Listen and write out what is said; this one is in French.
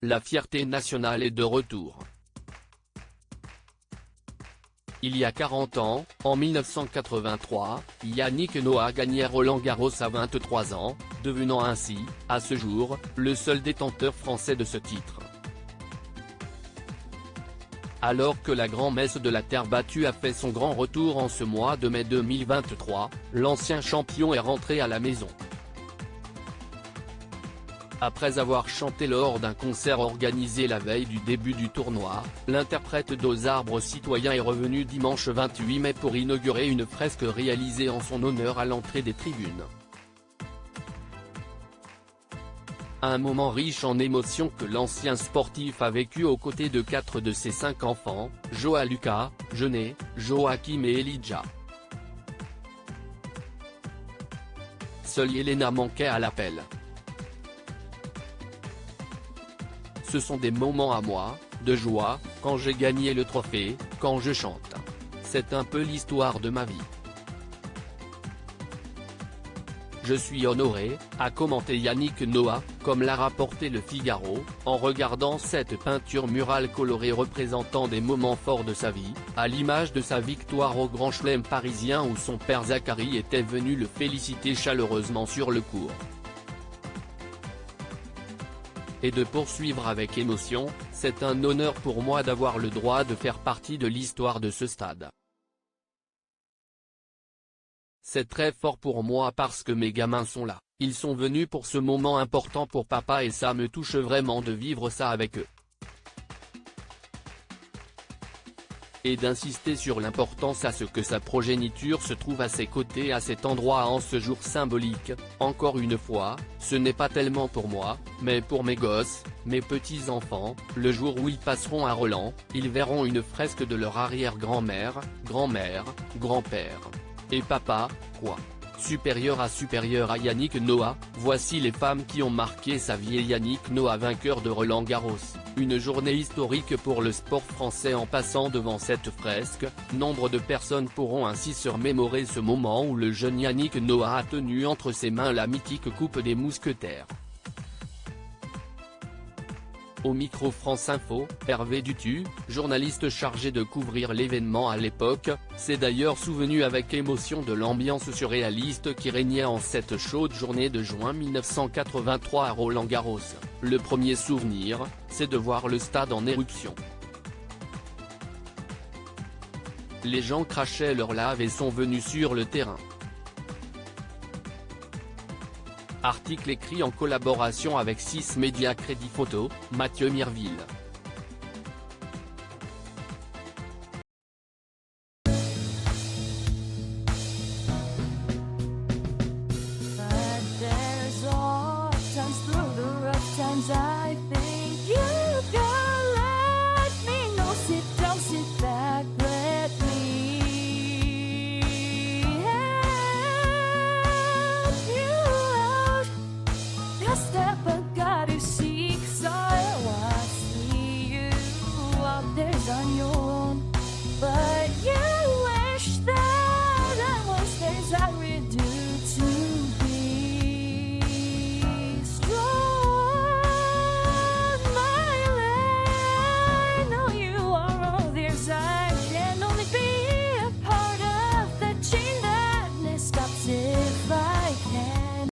la fierté nationale est de retour. Il y a 40 ans, en 1983, Yannick Noah gagnait Roland-Garros à 23 ans, devenant ainsi, à ce jour, le seul détenteur français de ce titre. Alors que la grand-messe de la terre battue a fait son grand retour en ce mois de mai 2023, l'ancien champion est rentré à la maison. Après avoir chanté lors d'un concert organisé la veille du début du tournoi, l'interprète d'Aux Arbres Citoyens est revenu dimanche 28 mai pour inaugurer une fresque réalisée en son honneur à l'entrée des tribunes. Un moment riche en émotions que l'ancien sportif a vécu aux côtés de 4 de ses 5 enfants, Joa Lucas, Jeunet, Joachim et Elijah. Seule Elena manquait à l'appel. Ce sont des moments à moi, de joie, quand j'ai gagné le trophée, quand je chante. C'est un peu l'histoire de ma vie. Je suis honoré, a commenté Yannick Noah, comme l'a rapporté Le Figaro, en regardant cette peinture murale colorée représentant des moments forts de sa vie, à l'image de sa victoire au Grand Chelem parisien où son père Zachary était venu le féliciter chaleureusement sur le court. Et de poursuivre avec émotion, c'est un honneur pour moi d'avoir le droit de faire partie de l'histoire de ce stade. C'est très fort pour moi parce que mes gamins sont là, ils sont venus pour ce moment important pour papa et ça me touche vraiment de vivre ça avec eux. Et d'insister sur l'importance à ce que sa progéniture se trouve à ses côtés à cet endroit en ce jour symbolique. Encore une fois, ce n'est pas tellement pour moi, mais pour mes gosses, mes petits-enfants, le jour où ils passeront à Roland, ils verront une fresque de leur arrière-grand-mère, grand-mère, grand-père. Et papa, quoi. Supérieur à Yannick Noah, voici les femmes qui ont marqué sa vie et Yannick Noah vainqueur de Roland-Garros. Une journée historique pour le sport français en passant devant cette fresque, nombre de personnes pourront ainsi se remémorer ce moment où le jeune Yannick Noah a tenu entre ses mains la mythique Coupe des Mousquetaires. Au micro France Info, Hervé Dutu, journaliste chargé de couvrir l'événement à l'époque, s'est d'ailleurs souvenu avec émotion de l'ambiance surréaliste qui régnait en cette chaude journée de juin 1983 à Roland-Garros. Le premier souvenir, c'est de voir le stade en éruption. Les gens crachaient leur lave et sont venus sur le terrain. Article écrit en collaboration avec 6 médias Crédit Photo, Mathieu Mirville.